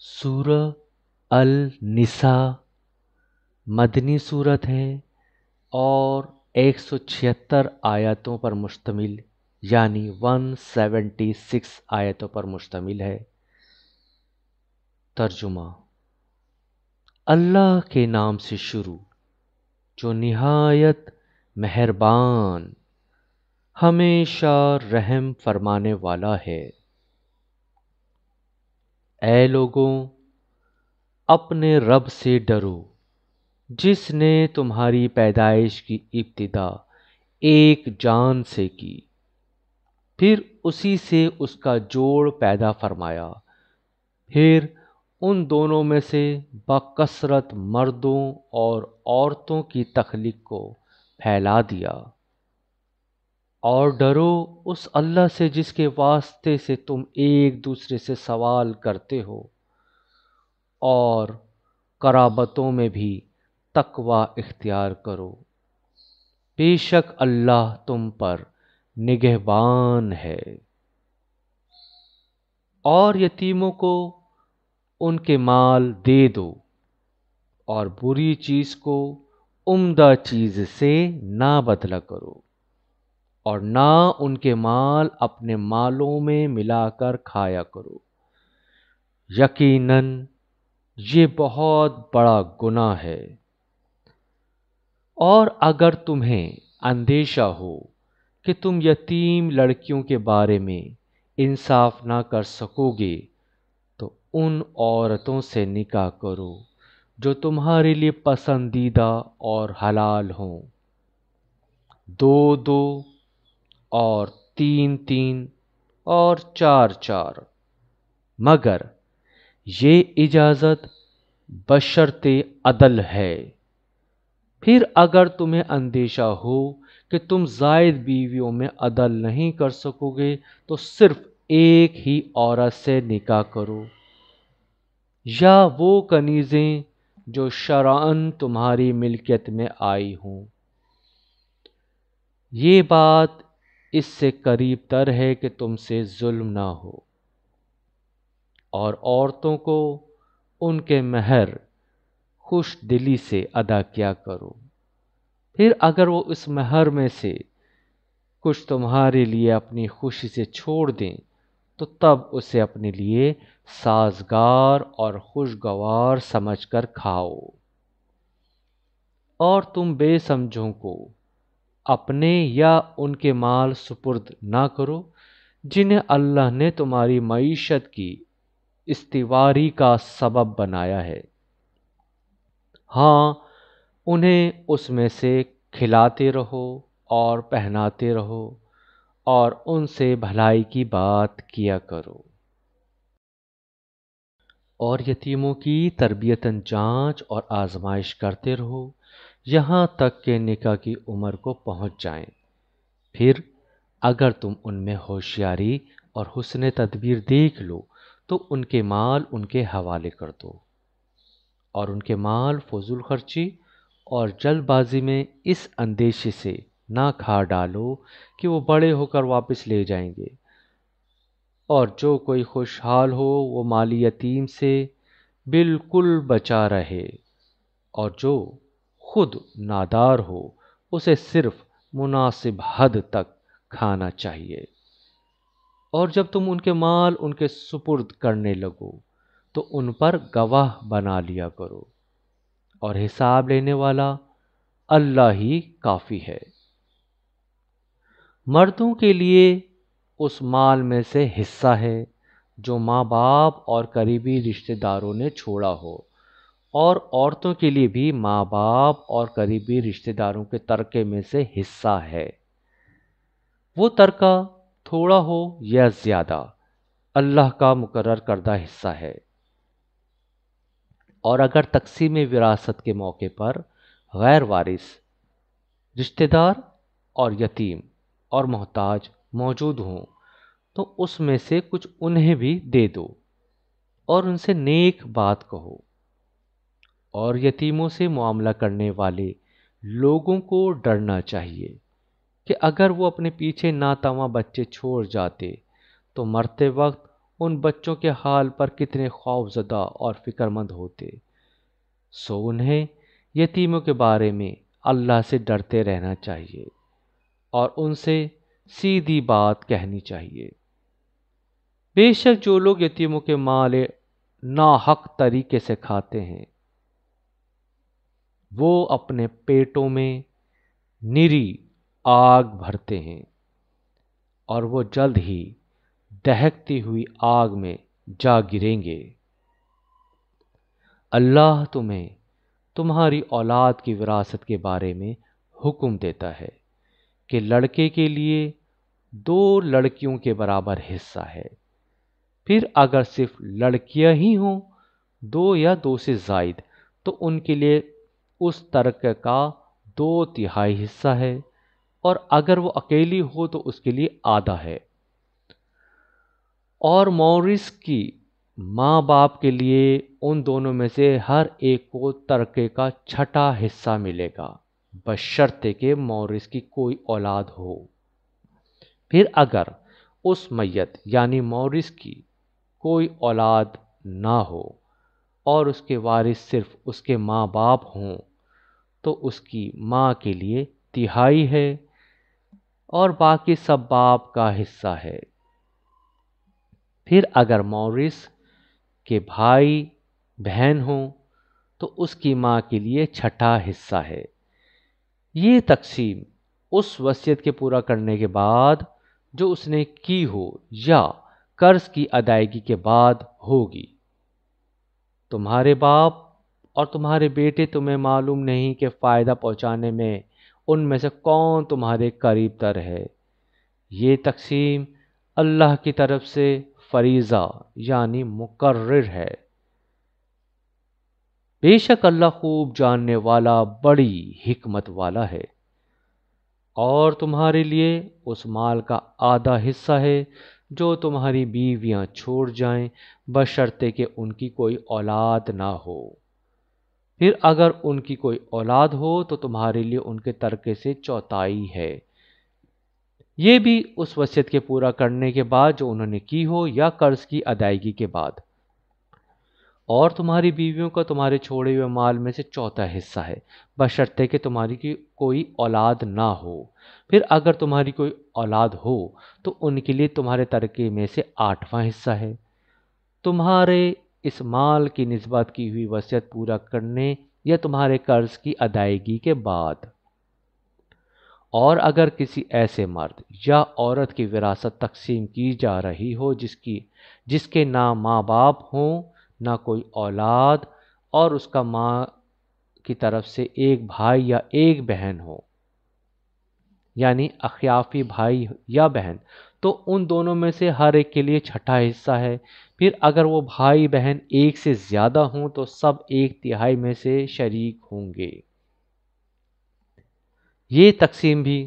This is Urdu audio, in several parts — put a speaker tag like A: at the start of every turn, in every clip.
A: سورہ النساء مدنی صورت ہے اور 176 آیتوں پر مشتمل یعنی 176 آیتوں پر مشتمل ہے۔ ترجمہ: اللہ کے نام سے شروع جو نہایت مہربان ہمیشہ رحم فرمانے والا ہے۔ اے لوگوں، اپنے رب سے ڈرو جس نے تمہاری پیدائش کی ابتدا ایک جان سے کی، پھر اسی سے اس کا جوڑ پیدا فرمایا، پھر ان دونوں میں سے بکثرت مردوں اور عورتوں کی تخلیق کو پھیلا دیا۔ اور ڈرو اس اللہ سے جس کے واسطے سے تم ایک دوسرے سے سوال کرتے ہو، اور قرابتوں میں بھی تقوی اختیار کرو، بے شک اللہ تم پر نگہبان ہے۔ اور یتیموں کو ان کے مال دے دو، اور بری چیز کو عمدہ چیز سے نہ بدلہ کرو، اور نہ ان کے مال اپنے مالوں میں ملا کر کھایا کرو، یقیناً یہ بہت بڑا گناہ ہے۔ اور اگر تمہیں اندیشہ ہو کہ تم یتیم لڑکیوں کے بارے میں انصاف نہ کر سکو گے تو ان عورتوں سے نکاح کرو جو تمہارے لیے پسندیدہ اور حلال ہوں، 2 اور 3 اور 4، مگر یہ اجازت بشرط عدل ہے۔ پھر اگر تمہیں اندیشہ ہو کہ تم زائد بیویوں میں عدل نہیں کر سکو گے تو صرف ایک ہی عورت سے نکاح کرو، یا وہ کنیزیں جو شرعاً تمہاری ملکیت میں آئی ہوں۔ یہ بات اس سے قریب تر ہے کہ تم سے ظلم نہ ہو۔ اور عورتوں کو ان کے مہر خوش دلی سے ادا کیا کرو، پھر اگر وہ اس مہر میں سے کچھ تمہارے لیے اپنی خوشی سے چھوڑ دیں تو تب اسے اپنے لیے سازگار اور خوشگوار سمجھ کر کھاؤ۔ اور تم بے سمجھوں کو اپنے یا ان کے مال سپرد نہ کرو جنہیں اللہ نے تمہاری معیشت کی استواری کا سبب بنایا ہے۔ ہاں، انہیں اس میں سے کھلاتے رہو اور پہناتے رہو، اور ان سے بھلائی کی بات کیا کرو۔ اور یتیموں کی تربیتاً جانچ اور آزمائش کرتے رہو یہاں تک کہ نکاح کی عمر کو پہنچ جائیں، پھر اگر تم ان میں ہوشیاری اور حسن تدبیر دیکھ لو تو ان کے مال ان کے حوالے کر دو، اور ان کے مال فضول خرچی اور جلد بازی میں اس اندیشے سے نہ کھا ڈالو کہ وہ بڑے ہو کر واپس لے جائیں گے۔ اور جو کوئی خوشحال ہو وہ مالی یتیم سے بالکل بچا رہے، اور جو خود نادار ہو اسے صرف مناسب حد تک کھانا چاہیے۔ اور جب تم ان کے مال ان کے سپرد کرنے لگو تو ان پر گواہ بنا لیا کرو، اور حساب لینے والا اللہ ہی کافی ہے۔ مردوں کے لیے اس مال میں سے حصہ ہے جو ماں باپ اور قریبی رشتہ داروں نے چھوڑا ہو، اور عورتوں کے لیے بھی ماں باپ اور قریبی رشتہ داروں کے ترکے میں سے حصہ ہے۔ وہ ترکہ تھوڑا ہو یا زیادہ اللہ کا مقرر کردہ حصہ ہے۔ اور اگر تقسیم وراثت کے موقع پر غیر وارث رشتہ دار اور یتیم اور محتاج موجود ہوں تو اس میں سے کچھ انہیں بھی دے دو، اور ان سے نیک بات کہو۔ اور یتیموں سے معاملہ کرنے والے لوگوں کو ڈرنا چاہیے کہ اگر وہ اپنے پیچھے ناتواں بچے چھوڑ جاتے تو مرتے وقت ان بچوں کے حال پر کتنے خوف زدہ اور فکر مند ہوتے۔ سو انہیں یتیموں کے بارے میں اللہ سے ڈرتے رہنا چاہیے اور ان سے سیدھی بات کہنی چاہیے۔ بے شک جو لوگ یتیموں کے مال ناحق طریقے سے کھاتے ہیں وہ اپنے پیٹوں میں نری آگ بھرتے ہیں اور وہ جلد ہی دہکتی ہوئی آگ میں جا گریں گے۔ اللہ تمہیں تمہاری اولاد کی وراثت کے بارے میں حکم دیتا ہے کہ لڑکے کے لیے 2 لڑکیوں کے برابر حصہ ہے، پھر اگر صرف لڑکیاں ہی ہوں 2 یا 2 سے زائد تو ان کے لیے اس ترک کا 2/3 حصہ ہے، اور اگر وہ اکیلی ہو تو اس کے لیے آدھا ہے۔ اور مورث کی ماں باپ کے لیے ان دونوں میں سے ہر ایک کو ترکے کا 6واں حصہ ملے گا، بشرطے کہ مورث کی کوئی اولاد ہو۔ پھر اگر اس میت یعنی مورث کی کوئی اولاد نہ ہو اور اس کے وارث صرف اس کے ماں باپ ہوں تو اس کی ماں کے لیے 1/3 ہے اور باقی سب باپ کا حصہ ہے۔ پھر اگر مورث کے بھائی بہن ہوں تو اس کی ماں کے لیے 6واں حصہ ہے۔ یہ تقسیم اس وصیت کے پورا کرنے کے بعد جو اس نے کی ہو یا قرض کی ادائیگی کے بعد ہوگی۔ تمہارے باپ اور تمہارے بیٹے تمہیں معلوم نہیں کہ فائدہ پہنچانے میں ان میں سے کون تمہارے قریب تر ہے۔ یہ تقسیم اللہ کی طرف سے فریضہ یعنی مقرر ہے۔ بے شک اللہ خوب جاننے والا بڑی حکمت والا ہے۔ اور تمہارے لیے اس مال کا آدھا حصہ ہے جو تمہاری بیویاں چھوڑ جائیں بشرطے کہ ان کی کوئی اولاد نہ ہو۔ پھر اگر ان کی کوئی اولاد ہو تو تمہارے لیے ان کے ترکے سے 1/4 ہے، یہ بھی اس وصیت کے پورا کرنے کے بعد جو انہوں نے کی ہو یا قرض کی ادائیگی کے بعد۔ اور تمہاری بیویوں کا تمہارے چھوڑے ہوئے مال میں سے 1/4 حصہ ہے بشرطے کہ تمہاری کی کوئی اولاد نہ ہو۔ پھر اگر تمہاری کوئی اولاد ہو تو ان کے لیے تمہارے ترکے میں سے 8واں حصہ ہے، تمہارے اس مال کی نسبت کی ہوئی وصیت پورا کرنے یا تمہارے قرض کی ادائیگی کے بعد۔ اور اگر کسی ایسے مرد یا عورت کی وراثت تقسیم کی جا رہی ہو جس کے نہ ماں باپ ہوں نہ کوئی اولاد اور اس کا ماں کی طرف سے ایک بھائی یا ایک بہن ہو یعنی اخیافی بھائی یا بہن، تو ان دونوں میں سے ہر ایک کے لیے 6واں حصہ ہے۔ پھر اگر وہ بھائی بہن ایک سے زیادہ ہوں تو سب 1/3 میں سے شریک ہوں گے۔ یہ تقسیم بھی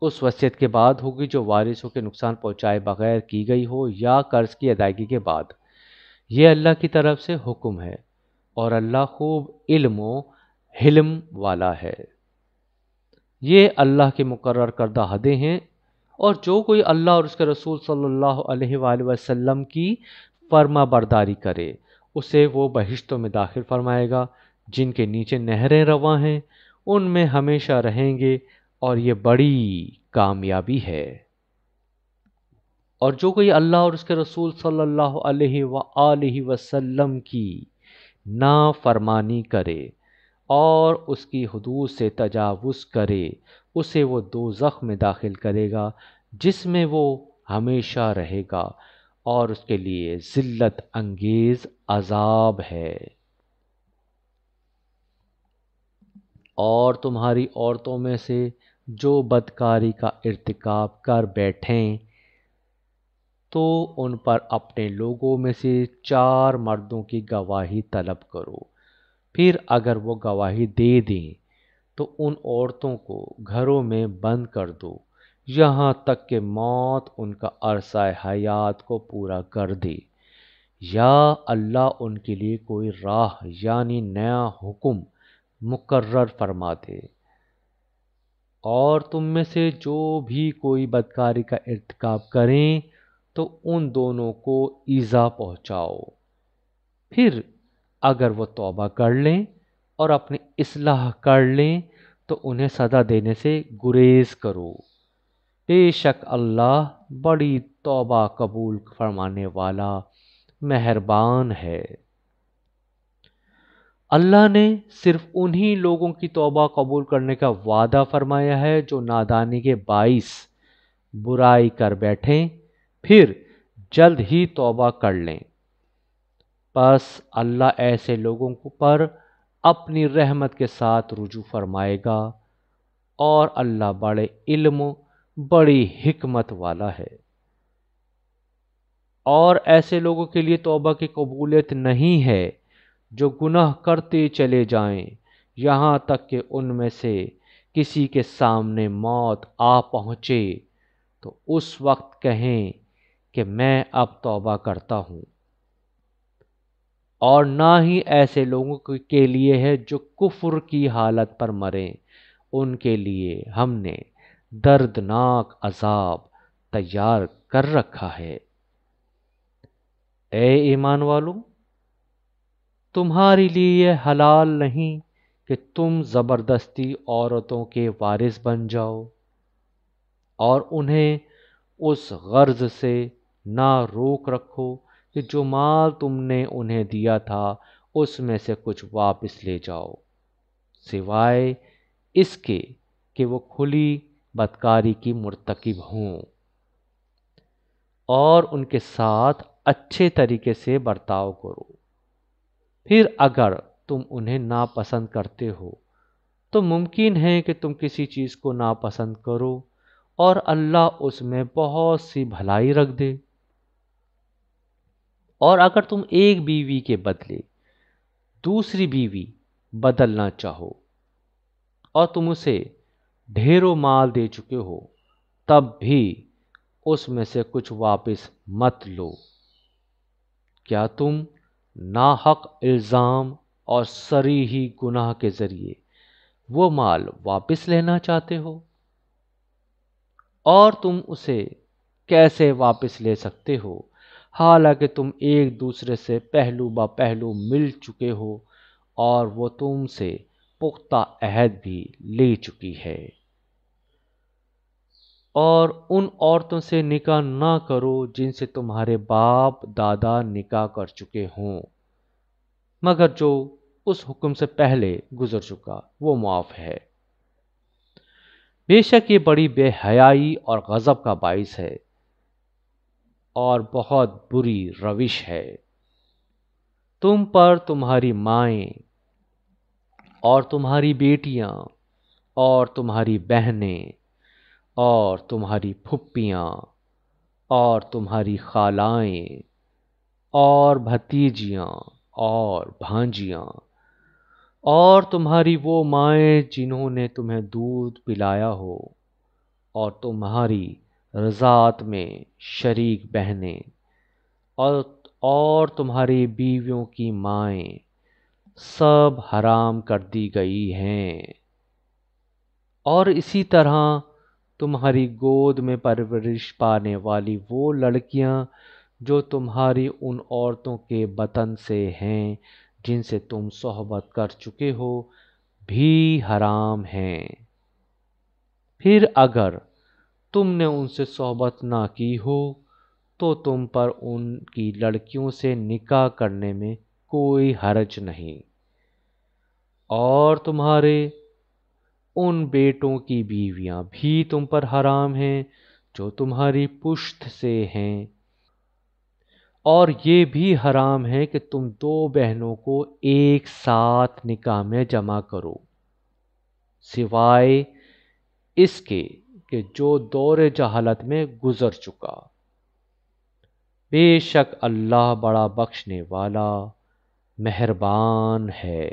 A: اس وصیت کے بعد ہوگی جو وارثوں کے نقصان پہنچائے بغیر کی گئی ہو یا قرض کی ادائیگی کے بعد۔ یہ اللہ کی طرف سے حکم ہے اور اللہ خوب علم و حلم والا ہے۔ یہ اللہ کے مقرر کردہ حدیں ہیں، اور جو کوئی اللہ اور اس کے رسول صلی اللہ علیہ وآلہ وسلم کی فرما برداری کرے اسے وہ بہشتوں میں داخل فرمائے گا جن کے نیچے نہریں رواں ہیں، ان میں ہمیشہ رہیں گے، اور یہ بڑی کامیابی ہے۔ اور جو کوئی اللہ اور اس کے رسول صلی اللہ علیہ وآلہ وسلم کی نافرمانی کرے اور اس کی حدود سے تجاوز کرے اسے وہ دوزخ میں داخل کرے گا جس میں وہ ہمیشہ رہے گا، اور اس کے لیے ذلت انگیز عذاب ہے۔ اور تمہاری عورتوں میں سے جو بدکاری کا ارتکاب کر بیٹھیں تو ان پر اپنے لوگوں میں سے 4 مردوں کی گواہی طلب کرو۔ پھر اگر وہ گواہی دے دیں تو ان عورتوں کو گھروں میں بند کر دو یہاں تک کہ موت ان کا عرصہ حیات کو پورا کر دے، یا اللہ ان کے لیے کوئی راہ یعنی نیا حکم مقرر فرما دے۔ اور تم میں سے جو بھی کوئی بدکاری کا ارتکاب کریں تو ان دونوں کو ایذا پہنچاؤ۔ پھر اگر وہ توبہ کر لیں اور اپنی اصلاح کر لیں تو انہیں سزا دینے سے گریز کرو، بے شک اللہ بڑی توبہ قبول فرمانے والا مہربان ہے۔ اللہ نے صرف انہی لوگوں کی توبہ قبول کرنے کا وعدہ فرمایا ہے جو نادانی کے باعث برائی کر بیٹھیں پھر جلد ہی توبہ کر لیں۔ پس اللہ ایسے لوگوں پر اپنی رحمت کے ساتھ رجوع فرمائے گا، اور اللہ بڑے علم بڑی حکمت والا ہے۔ اور ایسے لوگوں کے لیے توبہ کی قبولیت نہیں ہے جو گناہ کرتے چلے جائیں یہاں تک کہ ان میں سے کسی کے سامنے موت آ پہنچے تو اس وقت کہیں کہ میں اب توبہ کرتا ہوں۔ اور نہ ہی ایسے لوگوں کے لیے ہے جو کفر کی حالت پر مریں، ان کے لیے ہم نے دردناک عذاب تیار کر رکھا ہے۔ اے ایمان والو، تمہارے لیے حلال نہیں کہ تم زبردستی عورتوں کے وارث بن جاؤ، اور انہیں اس غرض سے نہ روک رکھو کہ جو مال تم نے انہیں دیا تھا اس میں سے کچھ واپس لے جاؤ، سوائے اس کے کہ وہ کھلی بدکاری کی مرتکب ہوں، اور ان کے ساتھ اچھے طریقے سے برتاؤ کرو۔ پھر اگر تم انہیں ناپسند کرتے ہو تو ممکن ہے کہ تم کسی چیز کو ناپسند کرو اور اللہ اس میں بہت سی بھلائی رکھ دے۔ اور اگر تم ایک بیوی کے بدلے دوسری بیوی بدلنا چاہو اور تم اسے ڈھیروں مال دے چکے ہو تب بھی اس میں سے کچھ واپس مت لو۔ کیا تم ناحق الزام اور صریحی گناہ کے ذریعے وہ مال واپس لینا چاہتے ہو؟ اور تم اسے کیسے واپس لے سکتے ہو حالانکہ تم ایک دوسرے سے پہلو با پہلو مل چکے ہو اور وہ تم سے پختہ عہد بھی لے چکی ہے؟ اور ان عورتوں سے نکاح نہ کرو جن سے تمہارے باپ دادا نکاح کر چکے ہوں، مگر جو اس حکم سے پہلے گزر چکا وہ معاف ہے۔ بے شک یہ بڑی بے حیائی اور غضب کا باعث ہے اور بہت بری روش ہے۔ تم پر تمہاری مائیں اور تمہاری بیٹیاں اور تمہاری بہنیں اور تمہاری پھپھیاں اور تمہاری خالائیں اور بھتیجیاں اور بھانجیاں اور تمہاری وہ مائیں جنہوں نے تمہیں دودھ پلایا ہو اور تمہاری رضاعت میں شریک بہنیں اور تمہاری بیویوں کی مائیں سب حرام کر دی گئی ہیں، اور اسی طرح تمہاری گود میں پرورش پانے والی وہ لڑکیاں جو تمہاری ان عورتوں کے بطن سے ہیں جن سے تم صحبت کر چکے ہو بھی حرام ہیں۔ پھر اگر تم نے ان سے صحبت نہ کی ہو تو تم پر ان کی لڑکیوں سے نکاح کرنے میں کوئی حرج نہیں، اور تمہارے ان بیٹوں کی بیویاں بھی تم پر حرام ہیں جو تمہاری پشت سے ہیں، اور یہ بھی حرام ہے کہ تم دو بہنوں کو ایک ساتھ نکاح میں جمع کرو، سوائے اس کے کہ جو دور جہالت میں گزر چکا۔ بے شک اللہ بڑا بخشنے والا مہربان ہے۔